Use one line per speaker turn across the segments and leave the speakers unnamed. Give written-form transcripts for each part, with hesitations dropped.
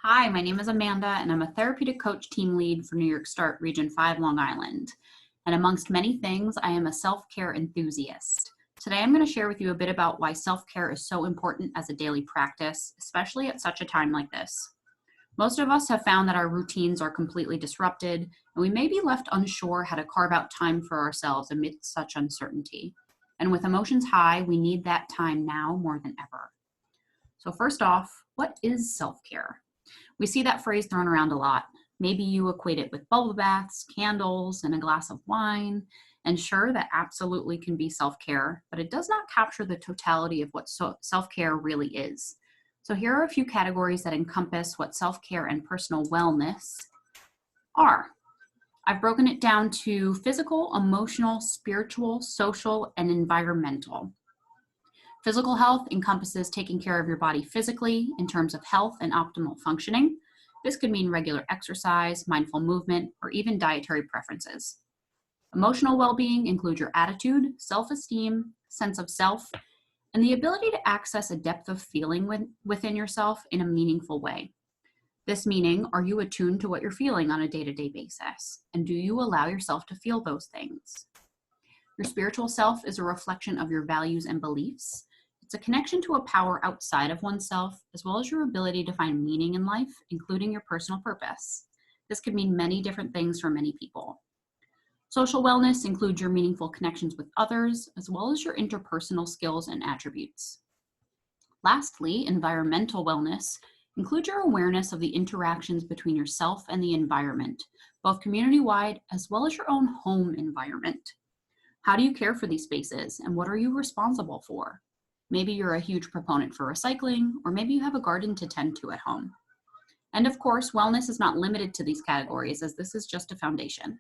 Hi, my name is Amanda, and I'm a therapeutic coach team lead for NYSTART Region 5 Long Island. And amongst many things, I am a self-care enthusiast. Today, I'm going to share with you a bit about why self-care is so important as a daily practice, especially at such a time like this. Most of us have found that our routines are completely disrupted, and we may be left unsure how to carve out time for ourselves amidst such uncertainty. And with emotions high, we need that time now more than ever. So first off, what is self-care? We see that phrase thrown around a lot. Maybe you equate it with bubble baths, candles, and a glass of wine. And sure, that absolutely can be self-care, but it does not capture the totality of what self-care really is. So here are a few categories that encompass what self-care and personal wellness are. I've broken it down to physical, emotional, spiritual, social, and environmental. Physical health encompasses taking care of your body physically in terms of health and optimal functioning. This could mean regular exercise, mindful movement, or even dietary preferences. Emotional well-being includes your attitude, self-esteem, sense of self, and the ability to access a depth of feeling within yourself in a meaningful way. This meaning, are you attuned to what you're feeling on a day-to-day basis? And do you allow yourself to feel those things? Your spiritual self is a reflection of your values and beliefs. It's a connection to a power outside of oneself, as well as your ability to find meaning in life, including your personal purpose. This could mean many different things for many people. Social wellness includes your meaningful connections with others, as well as your interpersonal skills and attributes. Lastly, environmental wellness includes your awareness of the interactions between yourself and the environment, both community-wide as well as your own home environment. How do you care for these spaces, and what are you responsible for? Maybe you're a huge proponent for recycling, or maybe you have a garden to tend to at home. And of course, wellness is not limited to these categories, as this is just a foundation.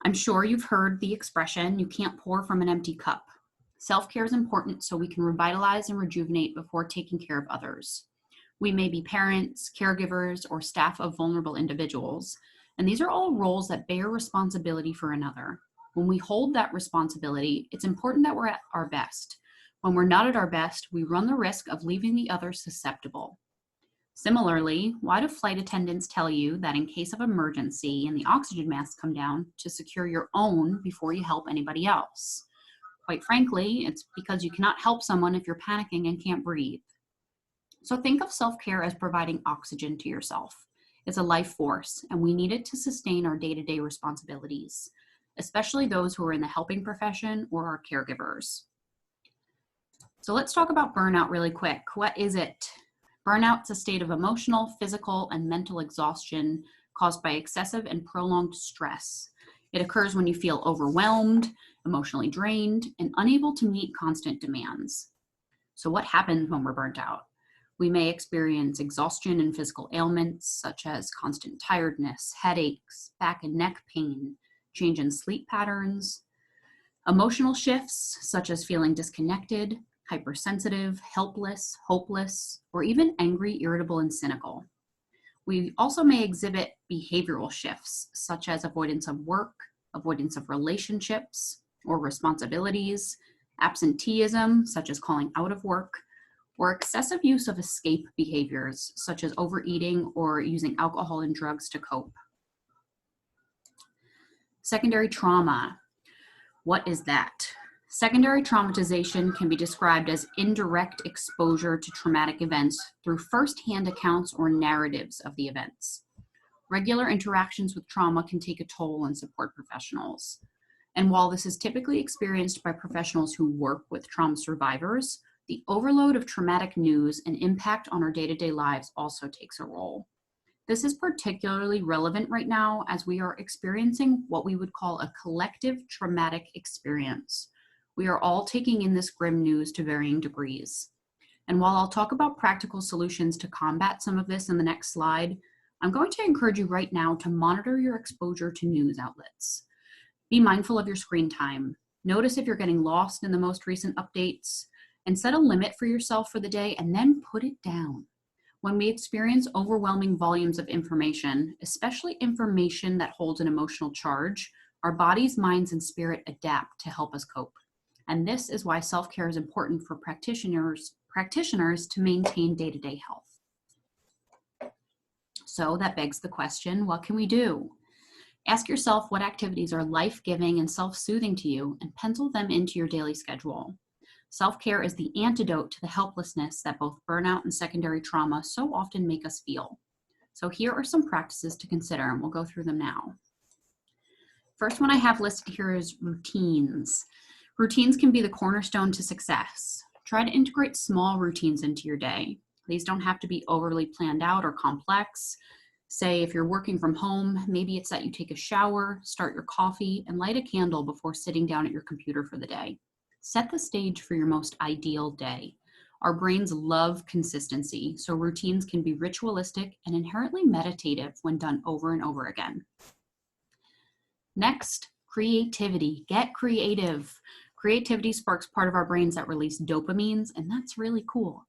I'm sure you've heard the expression, you can't pour from an empty cup. Self-care is important so we can revitalize and rejuvenate before taking care of others. We may be parents, caregivers, or staff of vulnerable individuals, and these are all roles that bear responsibility for another. When we hold that responsibility, it's important that we're at our best. When we're not at our best, we run the risk of leaving the other susceptible. Similarly, why do flight attendants tell you that in case of emergency and the oxygen masks come down, to secure your own before you help anybody else? Quite frankly, it's because you cannot help someone if you're panicking and can't breathe. So think of self-care as providing oxygen to yourself. It's a life force, and we need it to sustain our day-to-day responsibilities, especially those who are in the helping profession or are caregivers. So let's talk about burnout really quick. What is it? Burnout's a state of emotional, physical, and mental exhaustion caused by excessive and prolonged stress. It occurs when you feel overwhelmed, emotionally drained, and unable to meet constant demands. So what happens when we're burnt out? We may experience exhaustion and physical ailments such as constant tiredness, headaches, back and neck pain, change in sleep patterns, emotional shifts such as feeling disconnected, hypersensitive, helpless, hopeless, or even angry, irritable, and cynical. We also may exhibit behavioral shifts such as avoidance of work, avoidance of relationships or responsibilities, absenteeism such as calling out of work, or excessive use of escape behaviors such as overeating or using alcohol and drugs to cope. Secondary trauma. What is that? Secondary traumatization can be described as indirect exposure to traumatic events through first-hand accounts or narratives of the events. Regular interactions with trauma can take a toll on support professionals. And while this is typically experienced by professionals who work with trauma survivors, the overload of traumatic news and impact on our day-to-day lives also takes a role. This is particularly relevant right now as we are experiencing what we would call a collective traumatic experience. We are all taking in this grim news to varying degrees. And while I'll talk about practical solutions to combat some of this in the next slide, I'm going to encourage you right now to monitor your exposure to news outlets. Be mindful of your screen time. Notice if you're getting lost in the most recent updates, and set a limit for yourself for the day and then put it down. When we experience overwhelming volumes of information, especially information that holds an emotional charge, our bodies, minds, and spirit adapt to help us cope. And this is why self-care is important for practitioners to maintain day-to-day health. So that begs the question, what can we do? Ask yourself what activities are life-giving and self-soothing to you and pencil them into your daily schedule. Self-care is the antidote to the helplessness that both burnout and secondary trauma so often make us feel. So here are some practices to consider, and we'll go through them now. First one I have listed here is routines. Routines can be the cornerstone to success. Try to integrate small routines into your day. These don't have to be overly planned out or complex. Say if you're working from home, maybe it's that you take a shower, start your coffee, and light a candle before sitting down at your computer for the day. Set the stage for your most ideal day. Our brains love consistency, so routines can be ritualistic and inherently meditative when done over and over again. Next, creativity. Get creative. Creativity sparks part of our brains that release dopamines, and that's really cool.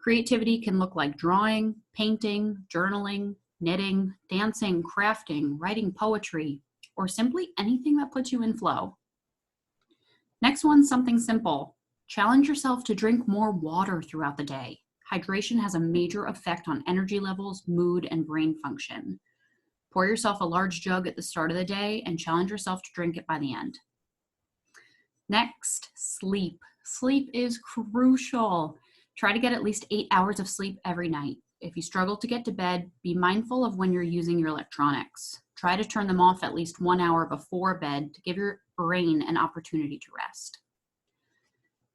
Creativity can look like drawing, painting, journaling, knitting, dancing, crafting, writing poetry, or simply anything that puts you in flow. Next one, something simple. Challenge yourself to drink more water throughout the day. Hydration has a major effect on energy levels, mood, and brain function. Pour yourself a large jug at the start of the day and challenge yourself to drink it by the end. Next, sleep. Sleep is crucial. Try to get at least 8 hours of sleep every night. If you struggle to get to bed, be mindful of when you're using your electronics. Try to turn them off at least 1 hour before bed to give your brain an opportunity to rest.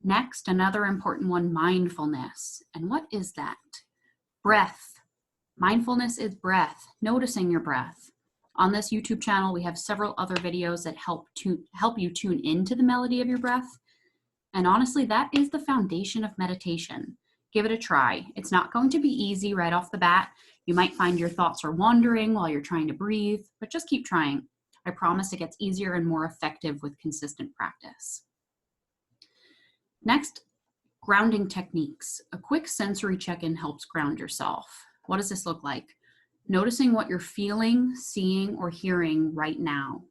Next, another important one, mindfulness. And what is that? Breath. Mindfulness is breath, noticing your breath. On this YouTube channel, we have several other videos that help you tune into the melody of your breath. And honestly, that is the foundation of meditation. Give it a try. It's not going to be easy right off the bat. You might find your thoughts are wandering while you're trying to breathe, but just keep trying. I promise it gets easier and more effective with consistent practice. Next, grounding techniques. A quick sensory check-in helps ground yourself. What does this look like? Noticing what you're feeling, seeing, or hearing right now.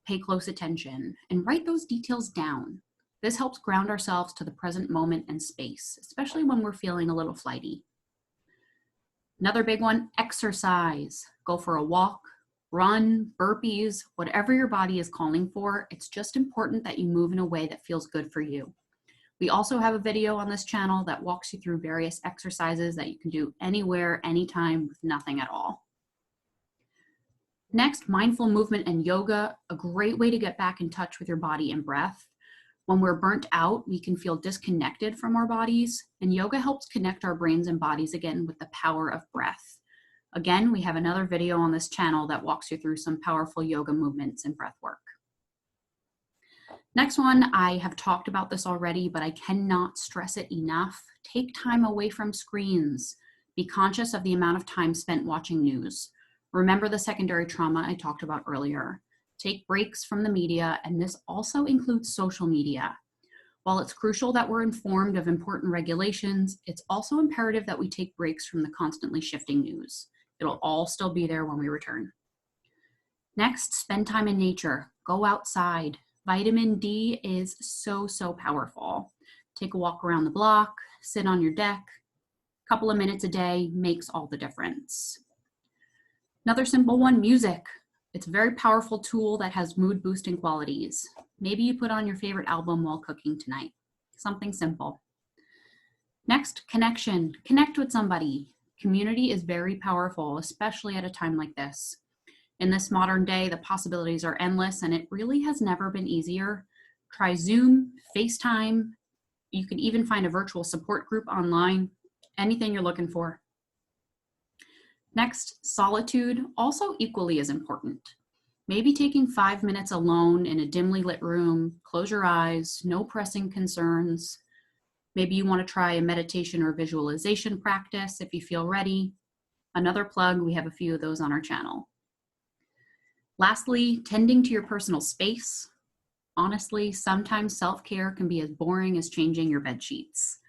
Pay close attention and write those details down. This helps ground ourselves to the present moment and space, especially when we're feeling a little flighty. Another big one, exercise. Go for a walk, run, burpees, whatever your body is calling for. It's just important that you move in a way that feels good for you. We also have a video on this channel that walks you through various exercises that you can do anywhere, anytime, with nothing at all. Next, mindful movement and yoga, a great way to get back in touch with your body and breath. When we're burnt out, we can feel disconnected from our bodies, and yoga helps connect our brains and bodies again with the power of breath. Again, we have another video on this channel that walks you through some powerful yoga movements and breath work. Next one, I have talked about this already, but I cannot stress it enough. Take time away from screens. Be conscious of the amount of time spent watching news. Remember the secondary trauma I talked about earlier. Take breaks from the media, and this also includes social media. While it's crucial that we're informed of important regulations, it's also imperative that we take breaks from the constantly shifting news. It'll all still be there when we return. Next, spend time in nature. Go outside. Vitamin D is so powerful. Take a walk around the block, sit on your deck. A couple of minutes a day makes all the difference. Another simple one, music. It's a very powerful tool that has mood boosting qualities. Maybe you put on your favorite album while cooking tonight. Something simple. Next, connection. Connect with somebody. Community is very powerful, especially at a time like this. In this modern day, the possibilities are endless, and it really has never been easier. Try Zoom, FaceTime. You can even find a virtual support group online. Anything you're looking for. Next, solitude, also equally as important. Maybe taking 5 minutes alone in a dimly lit room, close your eyes, no pressing concerns. Maybe you want to try a meditation or visualization practice if you feel ready. Another plug, we have a few of those on our channel. Lastly, tending to your personal space. Honestly, sometimes self-care can be as boring as changing your bed sheets.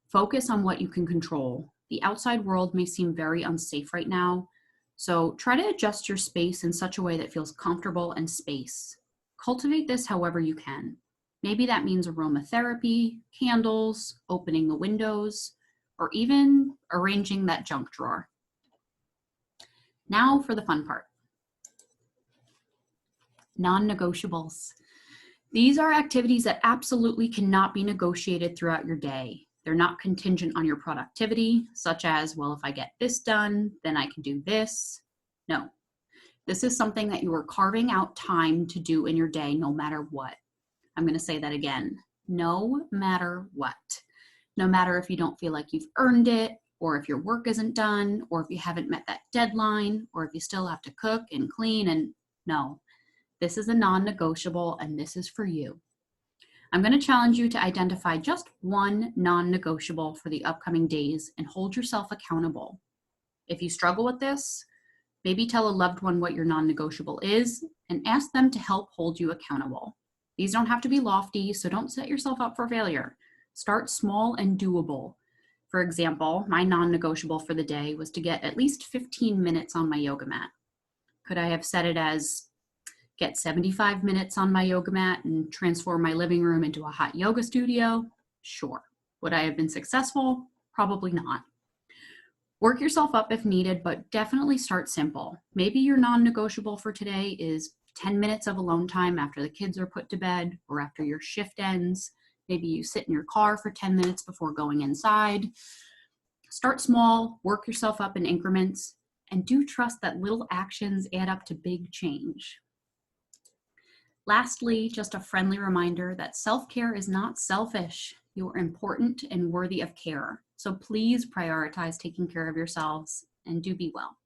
Focus on what you can control. The outside world may seem very unsafe right now, so try to adjust your space in such a way that feels comfortable and space. Cultivate this however you can. Maybe that means aromatherapy, candles, opening the windows, or even arranging that junk drawer. Now for the fun part. Non-negotiables. These are activities that absolutely cannot be negotiated throughout your day. They're not contingent on your productivity, such as, well, if I get this done, then I can do this. No, this is something that you are carving out time to do in your day, no matter what. I'm going to say that again. No matter what. No matter if you don't feel like you've earned it, or if your work isn't done, or if you haven't met that deadline, or if you still have to cook and clean, and no. This is a non-negotiable, and this is for you. I'm going to challenge you to identify just one non-negotiable for the upcoming days and hold yourself accountable. If you struggle with this, maybe tell a loved one what your non-negotiable is and ask them to help hold you accountable. These don't have to be lofty, so don't set yourself up for failure. Start small and doable. For example, my non-negotiable for the day was to get at least 15 minutes on my yoga mat. Could I have set it as get 75 minutes on my yoga mat and transform my living room into a hot yoga studio? Sure. Would I have been successful? Probably not. Work yourself up if needed, but definitely start simple. Maybe your non-negotiable for today is 10 minutes of alone time after the kids are put to bed or after your shift ends. Maybe you sit in your car for 10 minutes before going inside. Start small, work yourself up in increments, and do trust that little actions add up to big change. Lastly, just a friendly reminder that self-care is not selfish. You are important and worthy of care. So please prioritize taking care of yourselves and do be well.